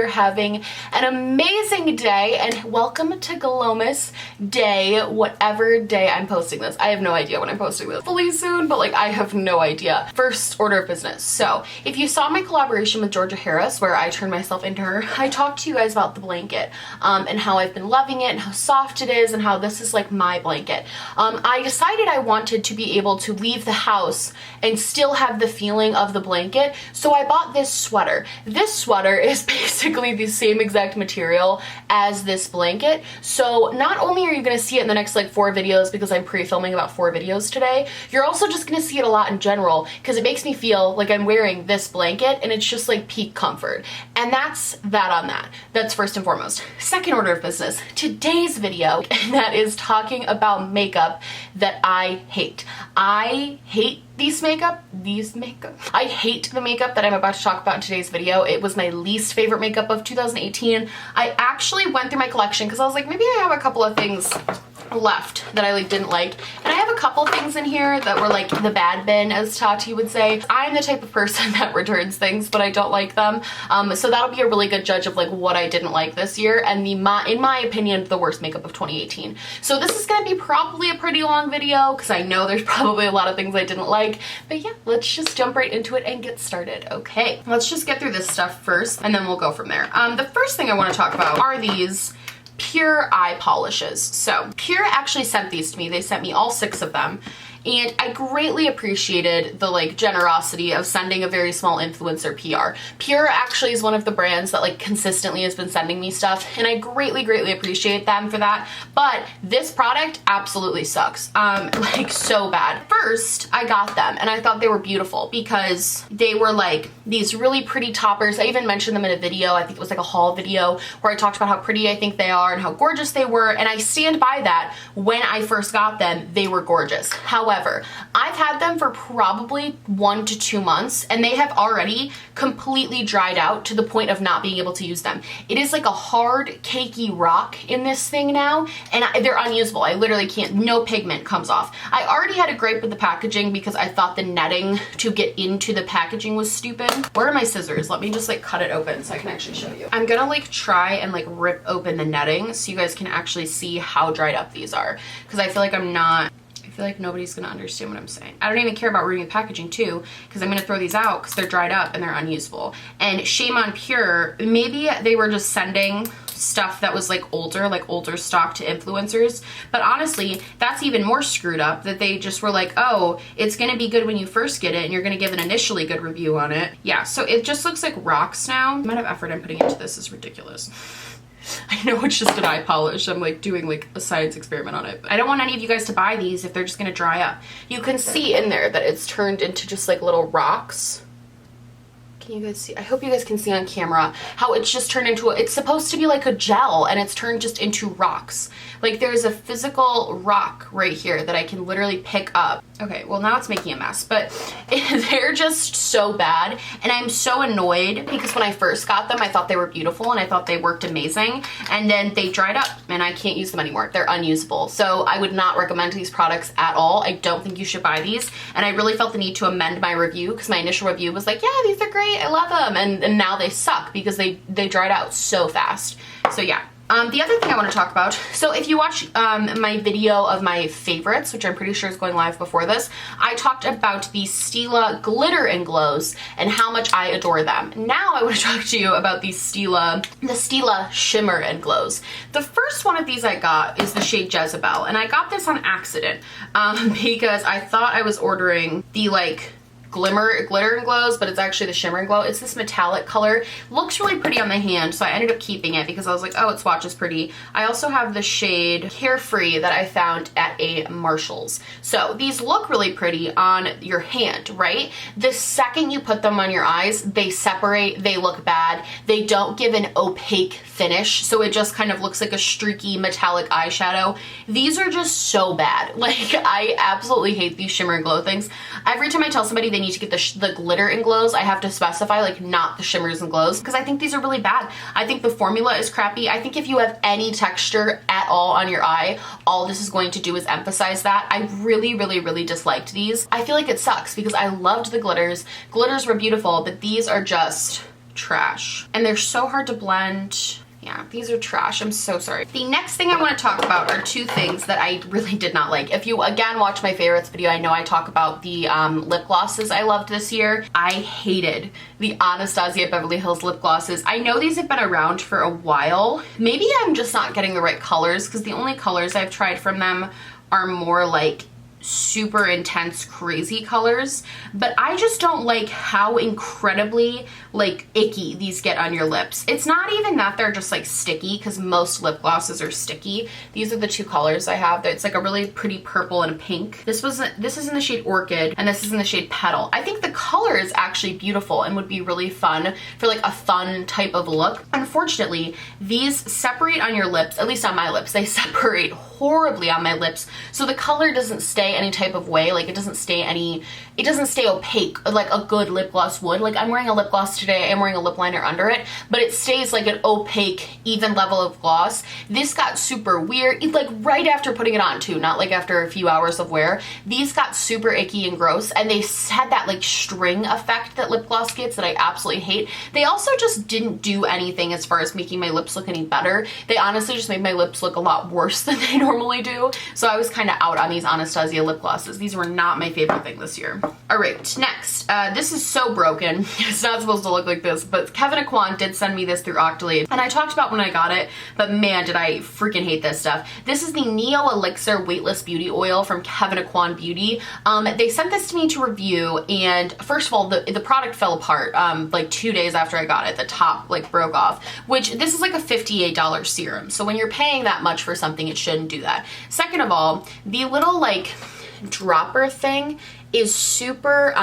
you're having an amazing day, and welcome to Glowmas Day, whatever day I'm posting this. I have no idea when I'm posting this. Fully soon, but like I have no idea. First order of business. So if you saw my collaboration with Georgia Harris where I turned myself into her, I talked to you guys about the blanket and how I've been loving it and how soft it is and how this is like my blanket. I decided I wanted to be able to leave the house and still have the feeling of the blanket, so I bought this sweater. This sweater is basically the same exact material as this blanket, so not only are you going to see it in the next like 4 videos because I'm pre-filming about 4 videos today, you're also just going to see it a lot in general because it makes me feel like I'm wearing this blanket and it's just like peak comfort. And that's that on that. That's first and foremost. Second order of business, today's video, and that is talking about makeup that I hate. I hate I hate the makeup that I'm about to talk about in today's video. It was my least favorite makeup of 2018. I actually went through my collection because I was like, maybe I have a couple of things left that I like didn't like, and I have a couple things in here that were like the bad bin, as Tati would say. I'm the type of person that returns things but I don't like them, so that'll be a really good judge of like what I didn't like this year and in my opinion the worst makeup of 2018. So this is gonna be probably a pretty long video because I know there's probably a lot of things I didn't like, but yeah, let's just jump right into it and get started. Okay, let's just get through this stuff first and then we'll go from there. The first thing I want to talk about are these Pure eye polishes. So Pure actually sent these to me. They sent me all 6 of them. And I greatly appreciated the like generosity of sending a very small influencer PR. Pure actually is one of the brands that like consistently has been sending me stuff, and I greatly appreciate them for that. But this product absolutely sucks. Like so bad. First, I got them and I thought they were beautiful because they were like these really pretty toppers. I even mentioned them in a video. I think it was like a haul video where I talked about how pretty I think they are and how gorgeous they were, and I stand by that. When I first got them, they were gorgeous. However, I've had them for probably 1 to 2 months and they have already completely dried out to the point of not being able to use them. It is like a hard, cakey rock in this thing now, and they're unusable. I literally can't, no pigment comes off. I already had a gripe with the packaging because I thought the netting to get into the packaging was stupid. Where are my scissors? Let me just like cut it open so I can actually show you. I'm gonna like try and like rip open the netting so you guys can actually see how dried up these are, because I feel like I feel like nobody's gonna understand what I'm saying. I don't even care about ruining the packaging too, because I'm gonna throw these out because they're dried up and they're unusable. And shame on Pure, maybe they were just sending stuff that was like older stock to influencers, but honestly that's even more screwed up, that they just were like, oh, it's gonna be good when you first get it and you're gonna give an initially good review on it. Yeah, so it just looks like rocks now. The amount of effort I'm putting into this is ridiculous. I know it's just an eye polish. I'm like doing like a science experiment on it. I don't want any of you guys to buy these if they're just gonna dry up. You can see in there that it's turned into just like little rocks. Can you guys see? I hope you guys can see on camera how it's just turned into it's supposed to be like a gel and it's turned just into rocks. Like there's a physical rock right here that I can literally pick up. Okay, well now it's making a mess, but they're just so bad and I'm so annoyed because when I first got them I thought they were beautiful and I thought they worked amazing, and then they dried up and I can't use them anymore. They're unusable. So I would not recommend these products at all. I don't think you should buy these, and I really felt the need to amend my review because my initial review was like, yeah, these are great, I love them, and now they suck because they dried out so fast. So yeah. The other thing I want to talk about, so if you watch my video of my favorites, which I'm pretty sure is going live before this, I talked about the Stila glitter and glows and how much I adore them. Now I want to talk to you about the Stila shimmer and glows. The first one of these I got is the shade Jezebel, and I got this on accident because I thought I was ordering the like glitter and glows, but it's actually the shimmer and glow. It's this metallic color. Looks really pretty on the hand, so I ended up keeping it because I was like, oh, it swatches pretty. I also have the shade Carefree that I found at a Marshall's. So these look really pretty on your hand, right? The second you put them on your eyes, they separate, they look bad. They don't give an opaque finish, so it just kind of looks like a streaky metallic eyeshadow. These are just so bad. Like, I absolutely hate these shimmer and glow things. Every time I tell somebody they need to get the glitter and glows, I have to specify like not the shimmers and glows because I think these are really bad. I think the formula is crappy. I think if you have any texture at all on your eye, all this is going to do is emphasize that. I really disliked these. I feel like it sucks because I loved the glitters. Glitters were beautiful, but these are just trash. And they're so hard to blend. Yeah, these are trash. I'm so sorry. The next thing I want to talk about are two things that I really did not like. If you, again, watch my favorites video, I know I talk about the lip glosses I loved this year. I hated the Anasazi at Beverly Hills lip glosses. I know these have been around for a while. Maybe I'm just not getting the right colors, because the only colors I've tried from them are more like super intense crazy colors, but I just don't like how incredibly like icky these get on your lips. It's not even that they're just like sticky, because most lip glosses are sticky. These are the two colors I have. It's like a really pretty purple and a pink. This is in the shade Orchid, and this is in the shade Petal. I think the color is actually beautiful and would be really fun for like a fun type of look. Unfortunately, these separate on your lips, at least on my lips. They separate horribly on my lips, so the color doesn't stay any type of way. Like it doesn't stay opaque like a good lip gloss would. Like I'm wearing a lip gloss today, I'm wearing a lip liner under it, but it stays like an opaque, even level of gloss. This got super weird, like right after putting it on too, not like after a few hours of wear. These got super icky and gross, and they had that like string effect that lip gloss gets that I absolutely hate. They also just didn't do anything as far as making my lips look any better. They honestly just made my lips look a lot worse than they normally do. So I was kind of out on these Anastasia lip glosses. These were not my favorite thing this year. All right, next, this is so broken. It's not supposed to look like this, but Kevin Aquan did send me this through Octolade, and I talked about when I got it, but man, did I freaking hate this stuff. This is the Neo Elixir Weightless Beauty Oil from Kevin Aquan Beauty. They sent this to me to review, and first of all, the product fell apart like 2 days after I got it. The top like broke off, which this is like a $58 serum. So when you're paying that much for something, it shouldn't do that. Second of all, the little like dropper thing is super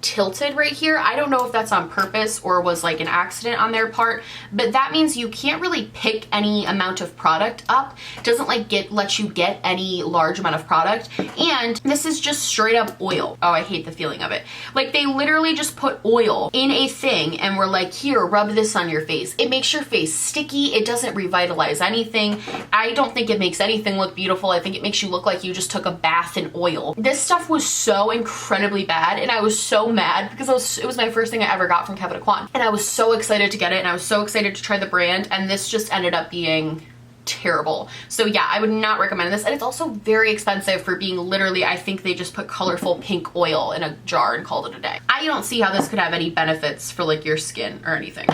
tilted right here. I don't know if that's on purpose or was like an accident on their part, but that means you can't really pick any amount of product up. It doesn't like let you get any large amount of product, and this is just straight up oil. Oh, I hate the feeling of it. Like they literally just put oil in a thing and were like, here, rub this on your face. It makes your face sticky. It doesn't revitalize anything. I don't think it makes anything look beautiful. I think it makes you look like you just took a bath in oil. This stuff was so incredibly bad, and I was so mad because it was my first thing I ever got from Kevin Aquan, and I was so excited to get it, and I was so excited to try the brand, and this just ended up being terrible. So yeah, I would not recommend this, and it's also very expensive for being literally, I think they just put colorful pink oil in a jar and called it a day. I don't see how this could have any benefits for like your skin or anything.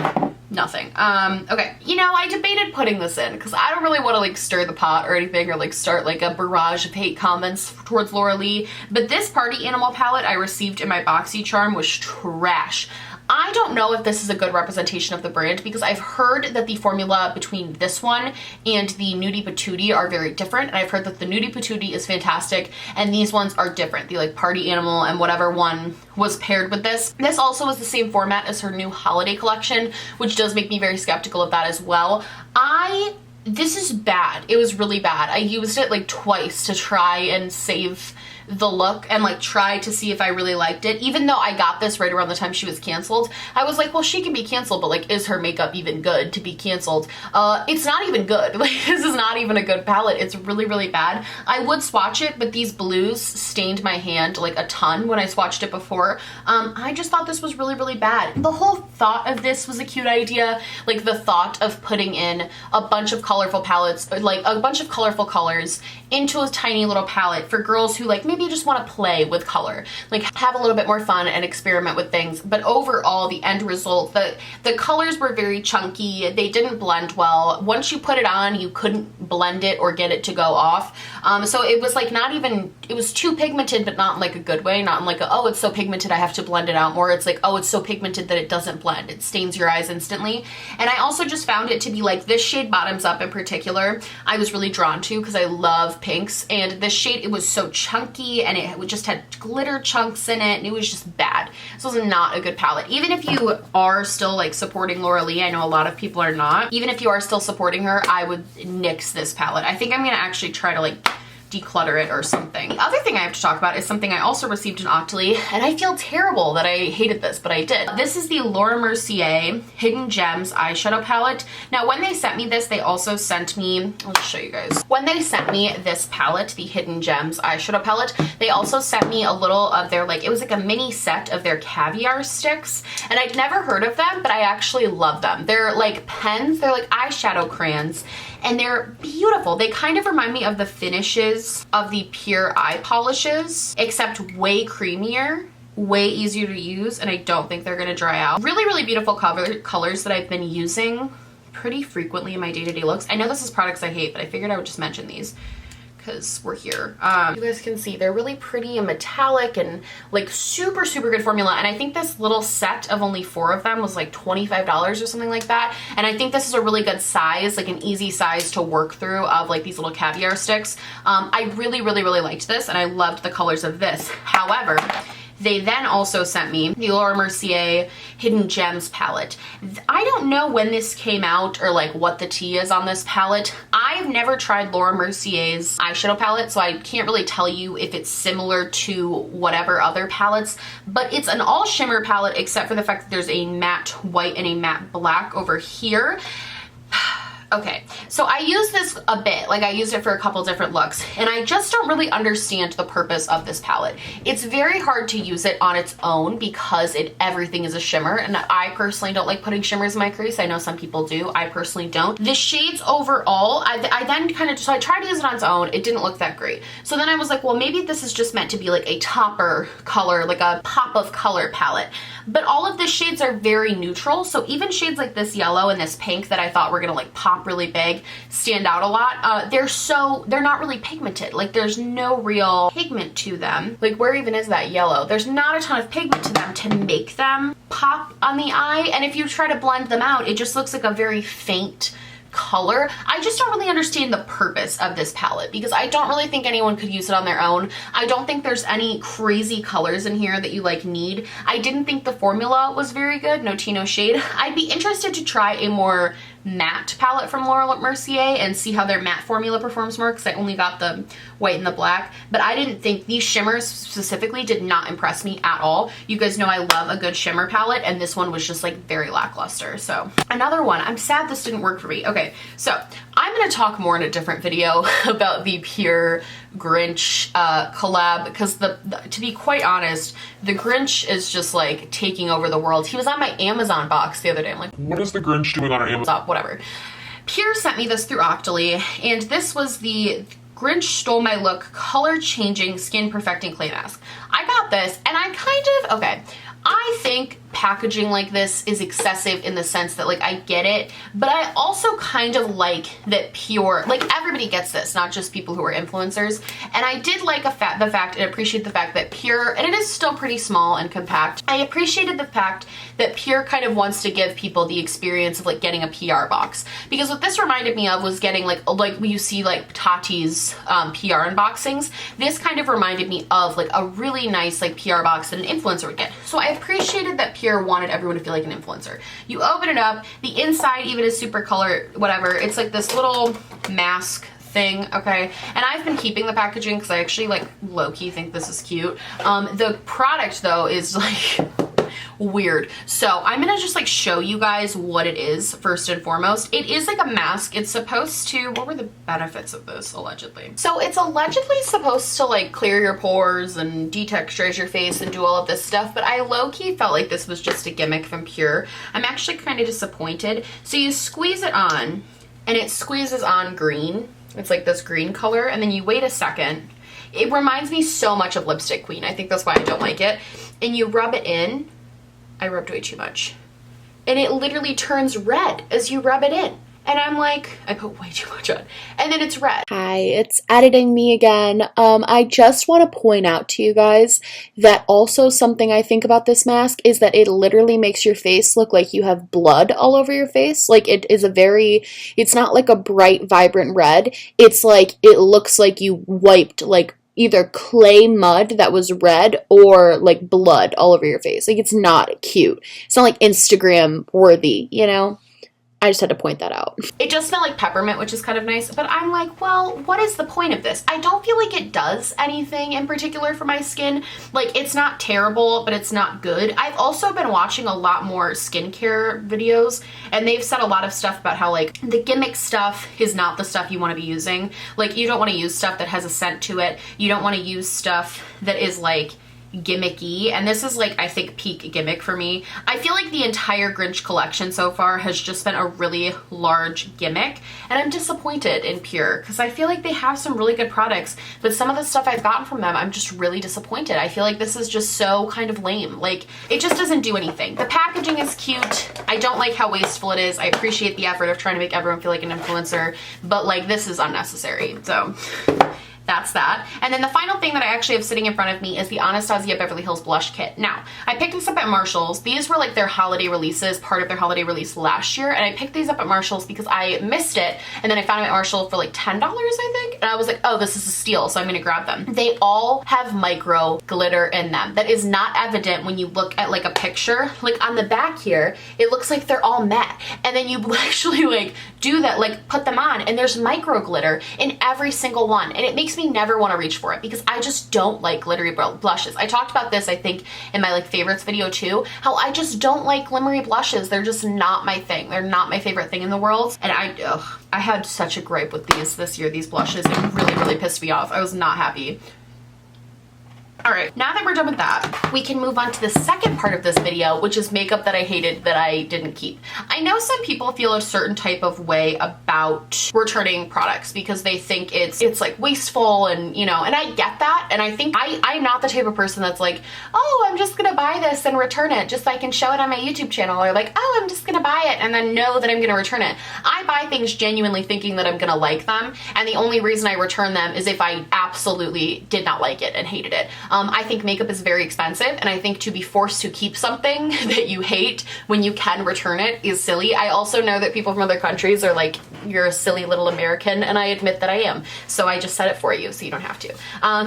Nothing. Okay. You know, I debated putting this in because I don't really want to like stir the pot or anything, or like start like a barrage of hate comments towards Laura Lee, but this Party Animal palette I received in my BoxyCharm was trash. I don't know if this is a good representation of the brand, because I've heard that the formula between this one and the Nudie Patootie are very different, and I've heard that the Nudie Patootie is fantastic and these ones are different. The like Party Animal and whatever one was paired with this. This also is the same format as her new holiday collection, which does make me very skeptical of that as well. This is bad. It was really bad. I used it like twice to try and save the look and like try to see if I really liked it. Even though I got this right around the time she was canceled, I was like, well, she can be canceled, but like, is her makeup even good to be canceled? It's not even good. Like, this is not even a good palette. It's really, really bad. I would swatch it, but these blues stained my hand like a ton when I swatched it before. I just thought this was really, really bad. The whole thought of this was a cute idea. Like the thought of putting in a bunch of colorful palettes, like a bunch of colorful colors into a tiny little palette for girls who like maybe just want to play with color, like have a little bit more fun and experiment with things. But overall, the end result, the colors were very chunky. They didn't blend well. Once you put it on, you couldn't blend it or get it to go off. So it was like not even, it was too pigmented, but not in like a good way. Not in like a, oh, it's so pigmented I have to blend it out more. It's like, oh, it's so pigmented that it doesn't blend. It stains your eyes instantly. And I also just found it to be like this shade Bottoms Up in particular, I was really drawn to because I love pinks. And this shade, it was so chunky and it just had glitter chunks in it, and it was just bad. This was not a good palette. Even if you are still like supporting Laura Lee, I know a lot of people are not. Even if you are still supporting her, I would nix this palette. I think I'm gonna actually try to like declutter it or something. The other thing I have to talk about is something I also received in Octoly, and I feel terrible that I hated this, but I did. This is the Laura Mercier Hidden Gems eyeshadow palette. Now, when they sent me this, they also sent me, I'll just show you guys. When they sent me this palette, the Hidden Gems eyeshadow palette, they also sent me a little of their, like, it was like a mini set of their caviar sticks, and I'd never heard of them, but I actually love them. They're like pens, they're like eyeshadow crayons, and they're beautiful. They kind of remind me of the finishes of the Pure eye polishes, except way creamier, way easier to use, and I don't think they're gonna dry out. Really, really beautiful colors that I've been using pretty frequently in my day-to-day looks. I know this is products I hate, but I figured I would just mention these because we're here. You guys can see they're really pretty and metallic and like super, super good formula. And I think this little set of only 4 of them was like $25 or something like that. And I think this is a really good size, like an easy size to work through of like these little caviar sticks. I really, really, really liked this, and I loved the colors of this. However, they then also sent me the Laura Mercier Hidden Gems palette. I don't know when this came out or like what the tea is on this palette. I've never tried Laura Mercier's eyeshadow palette, so I can't really tell you if it's similar to whatever other palettes, but it's an all shimmer palette except for the fact that there's a matte white and a matte black over here. Okay, so I use this a bit, like I used it for a couple different looks, and I just don't really understand the purpose of this palette. It's very hard to use it on its own because everything is a shimmer, and I personally don't like putting shimmers in my crease. I know some people do, I personally don't. The shades overall, I then kind of, so I tried to use it on its own, it didn't look that great. So then I was like, well, maybe this is just meant to be like a topper color, like a pop of color palette. But all of the shades are very neutral, so even shades like this yellow and this pink that I thought were gonna like pop really big stand out a lot. They're not really pigmented. Like there's no real pigment to them. Like where even is that yellow? There's not a ton of pigment to them to make them pop on the eye, and if you try to blend them out, it just looks like a very faint color. I just don't really understand the purpose of this palette because I don't really think anyone could use it on their own. I don't think there's any crazy colors in here that you like need. I didn't think the formula was very good, no tea, no shade. I'd be interested to try a more matte palette from Laura Mercier and see how their matte formula performs more because I only got the white and the black, but I didn't think these shimmers specifically did not impress me at all. You guys know I love a good shimmer palette, and this one was just like very lackluster. So another one, I'm sad this didn't work for me. Okay, so I'm gonna talk more in a different video about the Pure Grinch collab because to be quite honest, the Grinch is just like taking over the world. He was on my Amazon box the other day. I'm like, what is the Grinch doing on our Amazon? Whatever. Pure sent me this through Octoly, and this was the Grinch Stole My Look Color Changing Skin Perfecting Clay Mask. I got this, and I kind of, okay, I think packaging like this is excessive in the sense that like I get it, but I also kind of like that Pure, like everybody gets this, not just people who are influencers, and I did like the fact and appreciate the fact that Pure, and it is still pretty small and compact, I appreciated the fact that Pure kind of wants to give people the experience of like getting a PR box, because what this reminded me of was getting like when you see like Tati's PR unboxings, this kind of reminded me of like a really nice like PR box that an influencer would get. So I appreciated that Pure wanted everyone to feel like an influencer. You open it up, the inside even is super color, whatever. It's like this little mask thing, okay? And I've been keeping the packaging because I actually like low-key think this is cute. The product though is like weird. So I'm gonna just like show you guys what it is first and foremost. It is like a mask. It's supposed to, what were the benefits of this allegedly? So it's allegedly supposed to like clear your pores and detexturize your face and do all of this stuff, but I low-key felt like this was just a gimmick from Pure. I'm actually kind of disappointed. So you squeeze it on and it squeezes on green. It's like this green color, and then you wait a second. It reminds me so much of Lipstick Queen. I think that's why I don't like it. And you rub it in. I rubbed way too much. And it literally turns red as you rub it in. And I'm like, I put way too much on. And then it's red. Hi, it's editing me again. I just want to point out to you guys that also something I think about this mask is that it literally makes your face look like you have blood all over your face. Like it is it's not like a bright, vibrant red. It's like, it looks like you wiped like either clay mud that was red or like blood all over your face. Like it's not cute. It's not like Instagram worthy, you know? I just had to point that out. It just smelled like peppermint, which is kind of nice, but I'm like, well, what is the point of this? I don't feel like it does anything in particular for my skin. Like, it's not terrible, but it's not good. I've also been watching a lot more skincare videos, and they've said a lot of stuff about how, like, the gimmick stuff is not the stuff you want to be using. Like, you don't want to use stuff that has a scent to it. You don't want to use stuff that is, like, gimmicky, and this is like, I think, peak gimmick for me. I feel like the entire Grinch collection so far has just been a really large gimmick, and I'm disappointed in Pure because I feel like they have some really good products, but some of the stuff I've gotten from them, I'm just really disappointed. I feel like this is just so kind of lame. Like, it just doesn't do anything. The packaging is cute. I don't like how wasteful it is. I appreciate the effort of trying to make everyone feel like an influencer, but like, this is unnecessary. So that's that. And then the final thing that I actually have sitting in front of me is the Anasazi Beverly Hills Blush Kit. Now, I picked this up at Marshall's. These were like their holiday releases, part of their holiday release last year, and I picked these up at Marshall's because I missed it, and then I found them at Marshall for like $10, I think, and I was like, oh, this is a steal, so I'm gonna grab them. They all have micro glitter in them. That is not evident when you look at like a picture. Like on the back here, it looks like they're all matte, and then you actually like do that, like put them on, and there's micro glitter in every single one, and it makes me never want to reach for it because I just don't like glittery blushes. I talked about this, I think, in my like favorites video too, how I just don't like glimmery blushes. They're just not my thing. They're not my favorite thing in the world, and I had such a gripe with these this year, these blushes. It really, really pissed me off. I was not happy. All right, now that we're done with that, we can move on to the second part of this video, which is makeup that I hated that I didn't keep. I know some people feel a certain type of way about returning products because they think it's like wasteful, and you know, and I get that, and I think I'm not the type of person that's like, oh, I'm just gonna buy this and return it just so I can show it on my YouTube channel, or like, oh, I'm just gonna buy it and then know that I'm gonna return it. I buy things genuinely thinking that I'm gonna like them, and the only reason I return them is if I absolutely did not like it and hated it. I think makeup is very expensive, and I think to be forced to keep something that you hate when you can return it is silly. I also know that people from other countries are like, you're a silly little American, and I admit that I am. So I just said it for you so you don't have to.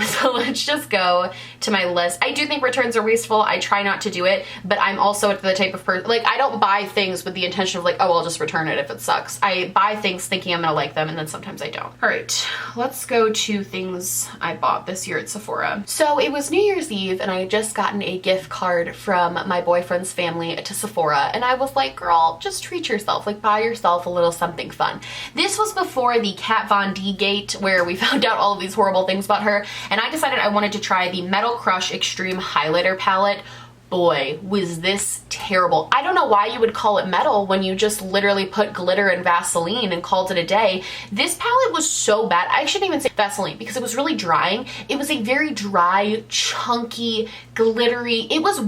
So let's just go to my list. I do think returns are wasteful. I try not to do it, but I'm also the type of person, like, I don't buy things with the intention of like, oh, I'll just return it if it sucks. I buy things thinking I'm gonna like them, and then sometimes I don't. All right, let's go to things I bought this year at Sephora. So it was New Year's Eve, and I had just gotten a gift card from my boyfriend's family to Sephora, and I was like, girl, just treat yourself, like buy yourself a little something fun. This was before the Kat Von D gate, where we found out all of these horrible things about her, and I decided I wanted to try the Metal Crush Extreme Highlighter Palette. Boy, was this terrible. I don't know why you would call it metal when you just literally put glitter and Vaseline and called it a day. This palette was so bad. I shouldn't even say Vaseline because it was really drying. It was a very dry, chunky, glittery. It was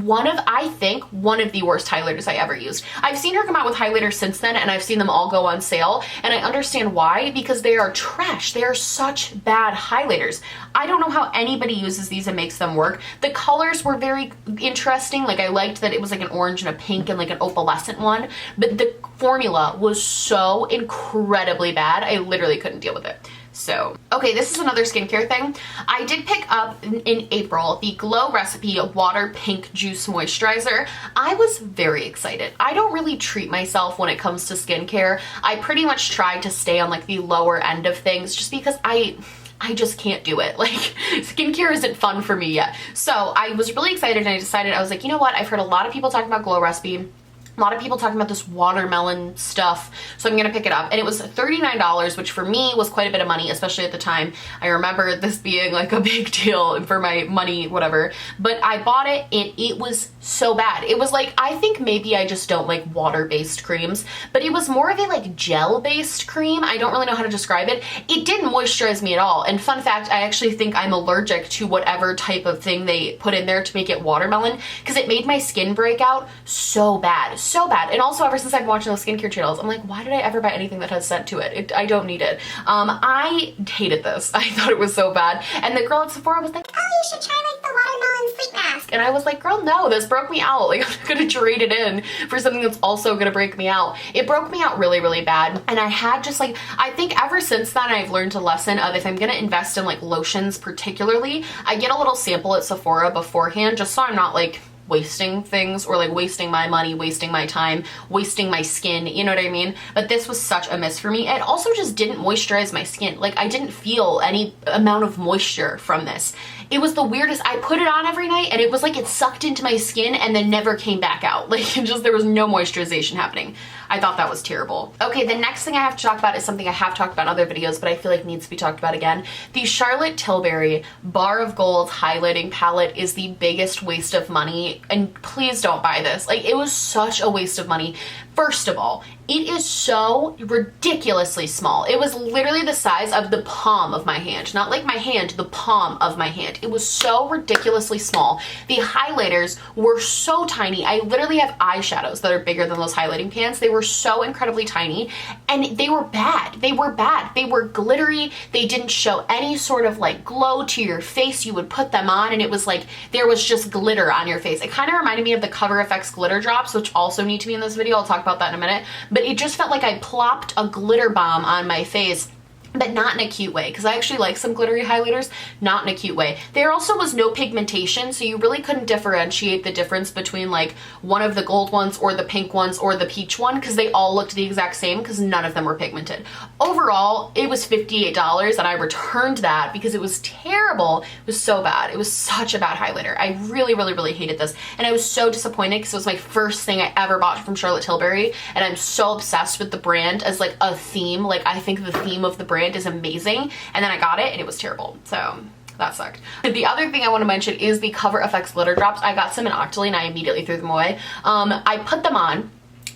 I think, one of the worst highlighters I ever used. I've seen her come out with highlighters since then, and I've seen them all go on sale, and I understand why, because they are trash. They are such bad highlighters. I don't know how anybody uses these and makes them work. The colors were very interesting. Like, I liked that it was like an orange and a pink and like an opalescent one, but the formula was so incredibly bad. I literally couldn't deal with it. So, okay, this is another skincare thing. I did pick up in April the Glow Recipe Water Pink Juice Moisturizer. I was very excited. I don't really treat myself when it comes to skincare. I pretty much try to stay on like the lower end of things just because I just can't do it. Like, skincare isn't fun for me yet. So I was really excited, and I decided, I was like, you know what? I've heard a lot of people talking about Glow Recipe. A lot of people talking about this watermelon stuff, so I'm gonna pick it up. And it was $39, which for me was quite a bit of money, especially at the time. I remember this being like a big deal for my money, whatever. But I bought it, and it was so bad. It was like, I think maybe I just don't like water-based creams, but it was more of a like gel-based cream. I don't really know how to describe it. It didn't moisturize me at all. And fun fact, I actually think I'm allergic to whatever type of thing they put in there to make it watermelon, because it made my skin break out so bad. So bad. And also, ever since I've been watching those skincare channels, I'm like, why did I ever buy anything that has scent to it? I don't need it. I hated this. I thought it was so bad. And the girl at Sephora was like, oh, you should try like the watermelon sleep mask. And I was like, girl, no, this broke me out. Like, I'm gonna trade it in for something that's also gonna break me out. It broke me out really, really bad. And I had just like, I think ever since then, I've learned a lesson of, if I'm gonna invest in like lotions particularly, I get a little sample at Sephora beforehand, just so I'm not like wasting things, or like wasting my money, wasting my time, wasting my skin, you know what I mean? But this was such a miss for me. It also just didn't moisturize my skin. Like, I didn't feel any amount of moisture from this. It was the weirdest. I put it on every night and it was like it sucked into my skin and then never came back out. Like, it just, there was no moisturization happening. I thought that was terrible. Okay, the next thing I have to talk about is something I have talked about in other videos, but I feel like needs to be talked about again. The Charlotte Tilbury Bar of Gold highlighting palette is the biggest waste of money, and please don't buy this. Like, it was such a waste of money. First of all, it is so ridiculously small. It was literally the size of the palm of my hand. Not like my hand, the palm of my hand. It was so ridiculously small. The highlighters were so tiny. I literally have eyeshadows that are bigger than those highlighting pans. They were so incredibly tiny, and they were bad. They were bad. They were glittery. They didn't show any sort of like glow to your face. You would put them on and it was like there was just glitter on your face. It kind of reminded me of the Cover FX glitter drops, which also need to be in this video. I'll talk about that in a minute. But it just felt like I plopped a glitter bomb on my face, but not in a cute way, because I actually like some glittery highlighters, not in a cute way. There also was no pigmentation, so you really couldn't differentiate the difference between like one of the gold ones or the pink ones or the peach one, because they all looked the exact same because none of them were pigmented. Overall, it was $58 and I returned that because it was terrible. It was so bad. It was such a bad highlighter. I really, really, really hated this. And I was so disappointed because it was my first thing I ever bought from Charlotte Tilbury, and I'm so obsessed with the brand as like a theme. Like, I think the theme of the brand is amazing, and then I got it and it was terrible, so that sucked. The other thing I want to mention is the Cover FX glitter drops. I got some in Octoly and I immediately threw them away. I put them on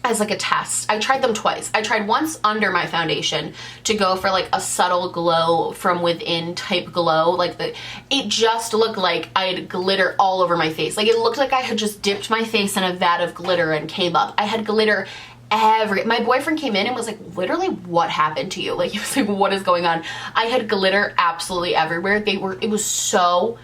as like a test. I tried them twice. I tried once under my foundation to go for like a subtle glow from within type glow, like it just looked like I had glitter all over my face. Like, it looked like I had just dipped my face in a vat of glitter and came up. I had glitter my boyfriend came in and was like, literally, what happened to you? Like, he was like, what is going on? I had glitter absolutely everywhere. It was so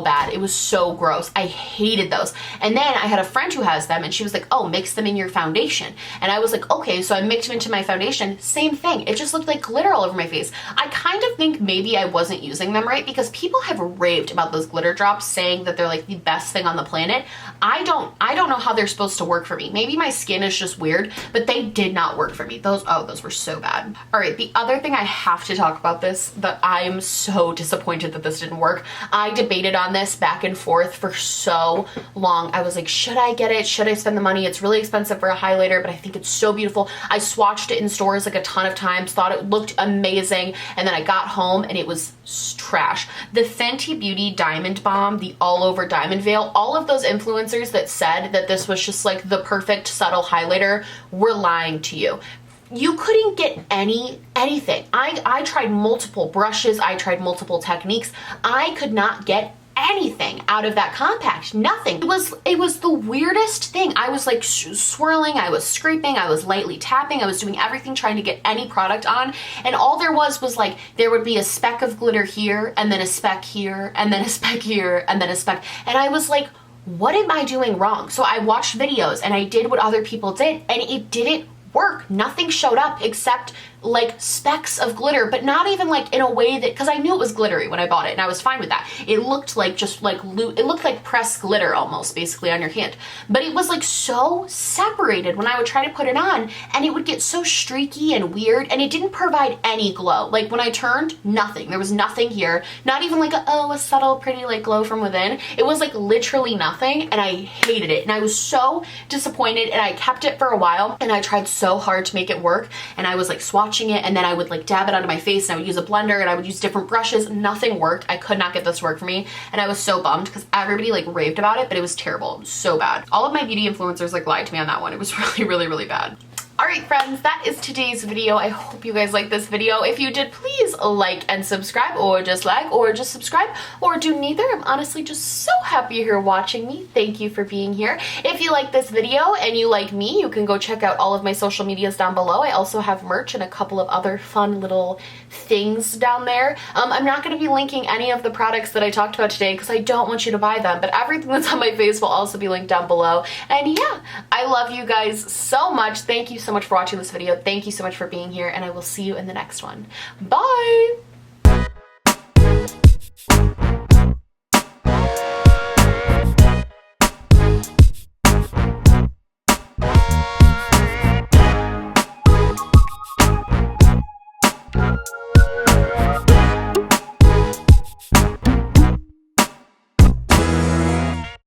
bad. It was so gross. I hated those. And then I had a friend who has them and she was like, oh, mix them in your foundation. And I was like, okay, so I mixed them into my foundation. Same thing. It just looked like glitter all over my face. I kind of think maybe I wasn't using them right, because people have raved about those glitter drops, saying that they're like the best thing on the planet. I don't know how they're supposed to work for me. Maybe my skin is just weird, but they did not work for me. Those were so bad. All right, the other thing I have to talk about this, that I'm so disappointed that this didn't work. I debated on this back and forth for so long. I was like, should I get it? Should I spend the money? It's really expensive for a highlighter, but I think it's so beautiful. I swatched it in stores like a ton of times, thought it looked amazing, and then I got home and it was trash. The Fenty Beauty Diamond Bomb, the all over diamond veil, all of those influencers that said that this was just like the perfect subtle highlighter were lying to you. You couldn't get anything. I tried multiple brushes. I tried multiple techniques. I could not get anything out of that compact. Nothing. It was the weirdest thing. I was like swirling, I was scraping, I was lightly tapping, I was doing everything trying to get any product on, and all there was like, there would be a speck of glitter here, and then a speck here, and then a speck here, and then a speck, and I was like, what am I doing wrong? So I watched videos and I did what other people did, and it didn't work. Nothing showed up except like specks of glitter, but not even like in a way that, because I knew it was glittery when I bought it and I was fine with that. It looked like just like it looked like pressed glitter almost, basically, on your hand, but it was like so separated when I would try to put it on, and it would get so streaky and weird, and it didn't provide any glow. Like, when I turned, nothing. There was nothing here, not even like a subtle pretty like glow from within. It was like literally nothing, and I hated it, and I was so disappointed, and I kept it for a while, and I tried so hard to make it work, and I was like swatching it, and then I would like dab it onto my face, and I would use a blender, and I would use different brushes. Nothing worked. I could not get this to work for me, and I was so bummed because everybody like raved about it, but it was terrible. It was so bad. All of my beauty influencers like lied to me on that one. It was really, really, really bad. Alright friends, that is today's video. I hope you guys liked this video. If you did, please like and subscribe, or just like, or just subscribe, or do neither. I'm honestly just so happy you're here watching me. Thank you for being here. If you like this video and you like me, you can go check out all of my social medias down below. I also have merch and a couple of other fun little things down there. I'm not going to be linking any of the products that I talked about today because I don't want you to buy them, but everything that's on my face will also be linked down below. And yeah, I love you guys so much. Thank you so much for watching this video. Thank you so much for being here, and I will see you in the next one. Bye!